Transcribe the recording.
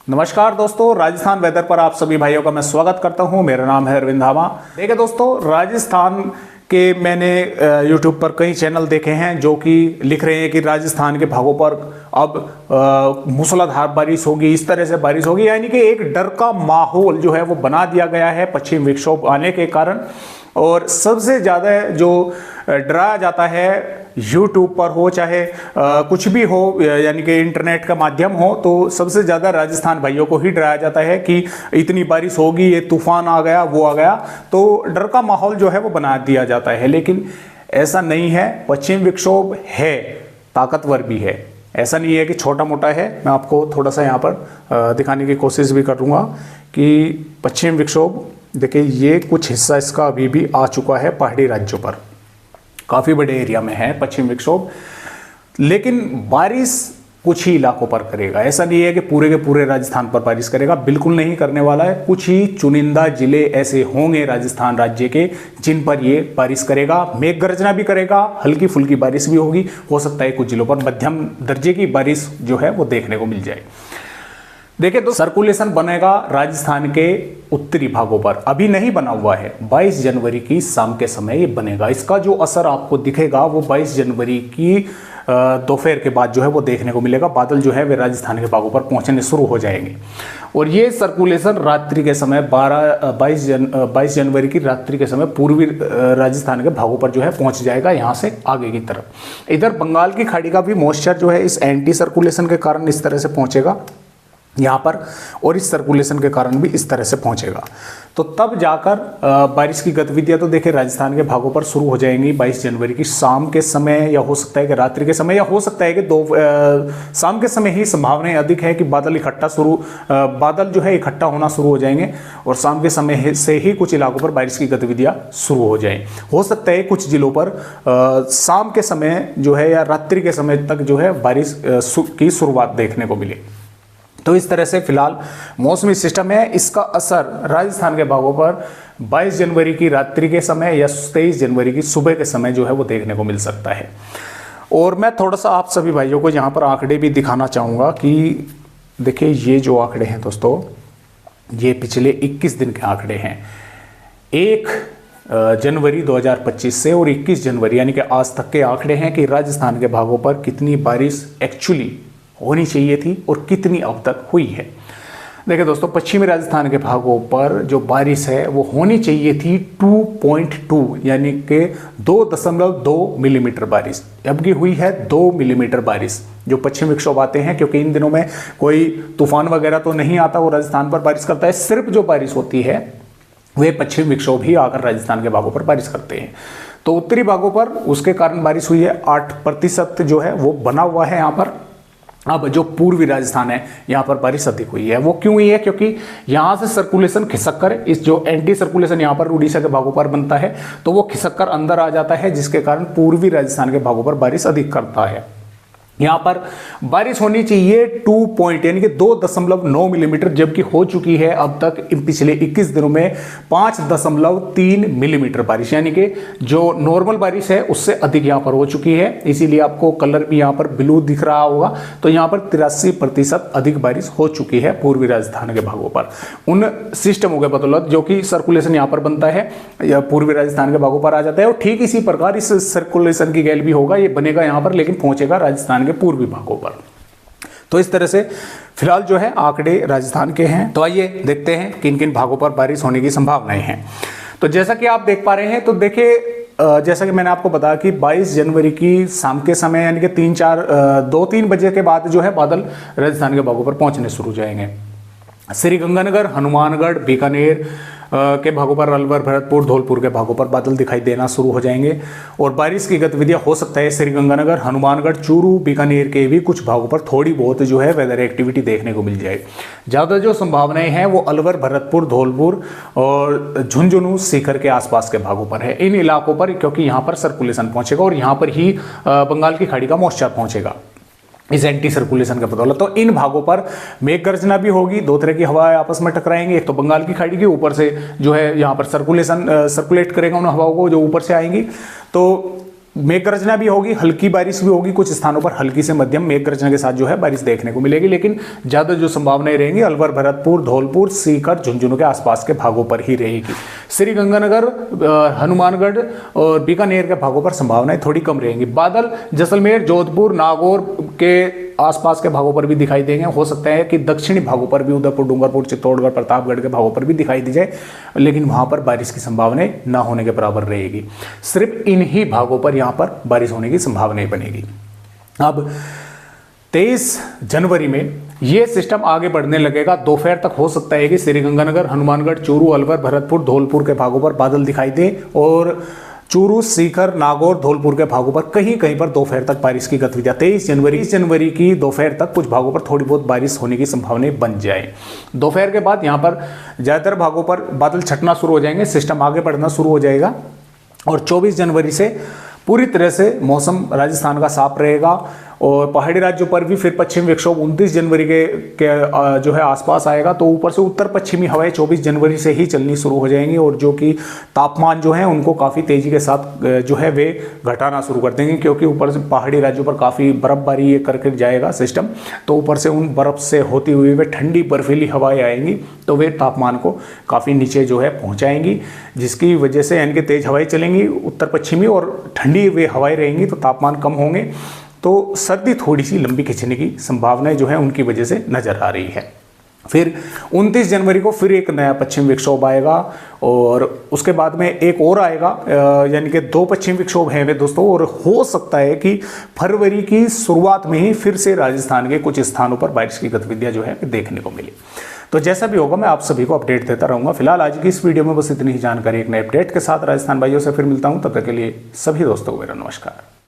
नमस्कार दोस्तों, राजस्थान वेदर पर आप सभी भाइयों का मैं स्वागत करता हूं। मेरा नाम है अरविंद धामा। देखिए दोस्तों, राजस्थान के मैंने YouTube पर कई चैनल देखे हैं जो कि लिख रहे हैं कि राजस्थान के भागों पर अब मूसलाधार बारिश होगी, इस तरह से बारिश होगी, यानी कि एक डर का माहौल जो है वो बना दिया गया है पश्चिम विक्षोभ आने के कारण। और सबसे ज़्यादा जो डराया जाता है YouTube पर हो चाहे कुछ भी हो, यानी कि इंटरनेट का माध्यम हो, तो सबसे ज़्यादा राजस्थान भाइयों को ही डराया जाता है कि इतनी बारिश होगी, ये तूफान आ गया, वो आ गया, तो डर का माहौल जो है वो बना दिया जाता है। लेकिन ऐसा नहीं है। पश्चिम विक्षोभ है, ताकतवर भी है, ऐसा नहीं है कि छोटा मोटा है। मैं आपको थोड़ा सा यहाँ पर दिखाने की कोशिश भी करूँगा कि पश्चिम विक्षोभ, देखिए ये कुछ हिस्सा इसका अभी भी आ चुका है पहाड़ी राज्यों पर, काफ़ी बड़े एरिया में है पश्चिम विक्षोभ। लेकिन बारिश कुछ ही इलाकों पर करेगा, ऐसा नहीं है कि पूरे के पूरे राजस्थान पर बारिश करेगा, बिल्कुल नहीं करने वाला है। कुछ ही चुनिंदा जिले ऐसे होंगे राजस्थान राज्य के जिन पर ये बारिश करेगा। मेघ गर्जना भी करेगा, हल्की फुल्की बारिश भी होगी, हो सकता है कुछ जिलों पर मध्यम दर्जे की बारिश जो है वो देखने को मिल जाए। देखिए तो सर्कुलेशन बनेगा राजस्थान के उत्तरी भागों पर, अभी नहीं बना हुआ है। 22 जनवरी की शाम के समय ये बनेगा। इसका जो असर आपको दिखेगा वो 22 जनवरी की दोपहर के बाद जो है वो देखने को मिलेगा। बादल जो है वे राजस्थान के भागों पर पहुंचने शुरू हो जाएंगे और ये सर्कुलेशन रात्रि के समय 22 जनवरी की रात्रि के समय पूर्वी राजस्थान के भागों पर जो है पहुंच जाएगा, यहाँ से आगे की तरफ। इधर बंगाल की खाड़ी का भी मॉइस्चर जो है इस एंटी सर्कुलेशन के कारण इस तरह से पहुंचेगा यहाँ पर, और इस सर्कुलेशन के कारण भी इस तरह से पहुंचेगा। तो तब जाकर बारिश की गतिविधियां तो देखिए राजस्थान के भागों पर शुरू हो जाएंगी 22 जनवरी की शाम के समय, या हो सकता है कि रात्रि के समय, या हो सकता है कि शाम के समय ही संभावनाएं अधिक है कि बादल जो है इकट्ठा होना शुरू हो जाएंगे और शाम के समय से ही कुछ इलाकों पर बारिश की गतिविधियां शुरू हो जाएं। हो सकता है कुछ जिलों पर शाम के समय जो है या रात्रि के समय तक जो है बारिश की शुरुआत देखने को मिले। तो इस तरह से फिलहाल मौसमी सिस्टम है, इसका असर राजस्थान के भागों पर 22 जनवरी की रात्रि के समय या 23 जनवरी की सुबह के समय जो है वो देखने को मिल सकता है। और मैं थोड़ा सा आप सभी भाइयों को यहाँ पर आंकड़े भी दिखाना चाहूँगा कि देखिए ये जो आंकड़े हैं दोस्तों, ये पिछले 21 दिन के आंकड़े हैं। 1 जनवरी 2025 से और 21 जनवरी यानी कि आज तक के आंकड़े हैं कि राजस्थान के भागों पर कितनी बारिश एक्चुअली होनी चाहिए थी और कितनी अब तक हुई है। देखिए दोस्तों, पश्चिमी राजस्थान के भागों पर जो बारिश है वो होनी चाहिए थी 2.2 यानी कि 2.2 मिलीमीटर बारिश, जबकि हुई है 2 मिलीमीटर बारिश। जो पश्चिम विक्षोभ आते हैं, क्योंकि इन दिनों में कोई तूफान वगैरह तो नहीं आता, वो राजस्थान पर बारिश करता है, सिर्फ जो बारिश होती है वे पश्चिम विक्षोभ ही आकर राजस्थान के भागों पर बारिश करते हैं। तो उत्तरी भागों पर उसके कारण बारिश हुई है, 8% जो है वो बना हुआ है यहाँ पर। अब जो पूर्वी राजस्थान है यहाँ पर बारिश अधिक हुई है। वो क्यों हुई है? क्योंकि यहाँ से सर्कुलेशन खिसक कर, इस जो एंटी सर्कुलेशन यहाँ पर उड़ीसा के भागों पर बनता है, तो वो खिसक कर अंदर आ जाता है, जिसके कारण पूर्वी राजस्थान के भागों पर बारिश अधिक करता है। यहाँ पर बारिश होनी चाहिए 2 यानी कि 2.9 मिलीमीटर, जबकि हो चुकी है अब तक पिछले 21 दिनों में 5.3 मिलीमीटर बारिश, यानी कि जो नॉर्मल बारिश है उससे अधिक यहाँ पर हो चुकी है। इसीलिए आपको कलर भी यहाँ पर ब्लू दिख रहा होगा। तो यहाँ पर 83% अधिक बारिश हो चुकी है पूर्वी राजस्थान के भागों पर, उन सिस्टमों के बदौलत जो कि सर्कुलेशन यहाँ पर बनता है या पूर्वी राजस्थान के भागों पर आ जाता है। और ठीक इसी प्रकार इस सर्कुलेशन की गैल भी होगा, ये बनेगा यहाँ पर, लेकिन पहुंचेगा राजस्थान के पूर्वी भागों पर। तो इस तरह से फिलहाल जो है आंकड़े राजस्थान के हैं। तो आइए देखते हैं किन किन भागों पर बारिश होने की संभावनाएं हैं। तो जैसा कि आप देख पा रहे हैं, तो देखिए जैसा कि मैंने आपको बताया कि 22 जनवरी की शाम के समय यानी कि 2-3 बजे के बाद जो है बादल राजस्थान के भागों पर पहुंचने शुरू हो जाएंगे। श्रीगंगानगर, हनुमानगढ़, बीकानेर के भागों पर, अलवर, भरतपुर, धौलपुर के भागों पर बादल दिखाई देना शुरू हो जाएंगे और बारिश की गतिविधियां हो सकता है श्रीगंगानगर, हनुमानगढ़, चूरू, बीकानेर के भी कुछ भागों पर थोड़ी बहुत जो है वेदर एक्टिविटी देखने को मिल जाए। ज़्यादा जो संभावनाएं हैं वो अलवर, भरतपुर, धौलपुर और झुंझुनू, सीकर के आसपास के भागों पर है। इन इलाकों पर क्योंकि यहाँ पर सर्कुलेशन पहुंचेगा और यहाँ पर ही बंगाल की खाड़ी का मॉइस्चर पहुंचेगा इस एंटी सर्कुलेशन के बदौलत। तो इन भागों पर मेघ गर्जना भी होगी, 2 तरह की हवाएं आपस में टकराएंगी। एक तो बंगाल की खाड़ी के ऊपर से जो है यहाँ पर सर्कुलेट करेगा उन हवाओं को जो ऊपर से आएंगी। तो मेघ गर्जना भी होगी, हल्की बारिश भी होगी, कुछ स्थानों पर हल्की से मध्यम मेघ गर्जना के साथ जो है बारिश देखने को मिलेगी, लेकिन ज्यादा जो संभावनाएं रहेंगी अलवर, भरतपुर, धौलपुर, सीकर, झुंझुनू के आसपास के भागों पर ही रहेगी। श्रीगंगानगर, हनुमानगढ़ और बीकानेर के भागों पर संभावनाएं थोड़ी कम रहेंगी। बादल जैसलमेर, जोधपुर, नागौर के आसपास के भागों पर भी दिखाई देंगे। हो सकता है कि दक्षिणी भागों पर भी, उदयपुर, डूंगरपुर, चित्तौड़गढ़, प्रतापगढ़ के भागों पर भी दिखाई दी जाए, लेकिन वहां पर बारिश की संभावनाएं ना होने के बराबर रहेगी। सिर्फ इन ही भागों पर यहां पर बारिश होने की संभावनाएं बनेगी। अब 23 जनवरी में यह सिस्टम आगे बढ़ने लगेगा। दोपहर तक हो सकता है कि श्रीगंगानगर, हनुमानगढ़, चूरू, अलवर, भरतपुर, धौलपुर के भागों पर बादल दिखाई दे और चूरू, सीकर, नागौर, धौलपुर के भागों पर कहीं कहीं पर दोपहर तक बारिश की गतिविधियां 23 जनवरी की दोपहर तक कुछ भागों पर थोड़ी बहुत बारिश होने की संभावनाएं बन जाए। दोपहर के बाद यहां पर ज्यादातर भागों पर बादल छटना शुरू हो जाएंगे, सिस्टम आगे बढ़ना शुरू हो जाएगा और 24 जनवरी से पूरी तरह से मौसम राजस्थान का साफ रहेगा और पहाड़ी राज्यों पर भी फिर पश्चिम विक्षोभ 29 जनवरी के जो है आसपास आएगा, तो ऊपर से उत्तर पश्चिमी हवाएं 24 जनवरी से ही चलनी शुरू हो जाएंगी और जो कि तापमान जो है उनको काफ़ी तेज़ी के साथ जो है वे घटाना शुरू कर देंगे, क्योंकि ऊपर से पहाड़ी राज्यों पर काफ़ी बर्फबारी ये करके जाएगा सिस्टम, तो ऊपर से उन बर्फ़ से होती हुई वे ठंडी बर्फीली हवाएँ आएंगी तो वे तापमान को काफ़ी नीचे जो है पहुँचाएंगी, जिसकी वजह से इनके तेज़ हवाएँ चलेंगी उत्तर पश्चिमी और ठंडी वे हवाएँ रहेंगी तो तापमान कम होंगे, तो सर्दी थोड़ी सी लंबी खिंचने की संभावनाएं जो है उनकी वजह से नजर आ रही है। फिर 29 जनवरी को फिर एक नया पश्चिम विक्षोभ आएगा और उसके बाद में एक और आएगा, यानी कि 2 पश्चिम विक्षोभ हैं वे दोस्तों, और हो सकता है कि फरवरी की शुरुआत में ही फिर से राजस्थान के कुछ स्थानों पर बारिश की गतिविधियां जो है देखने को मिली। तो जैसा भी होगा मैं आप सभी को अपडेट देता रहूंगा। फिलहाल आज की इस वीडियो में बस इतनी ही जानकारी। एक नए अपडेट के साथ राजस्थान भाइयों से फिर मिलता हूं, तब तक के लिए सभी दोस्तों को मेरा नमस्कार।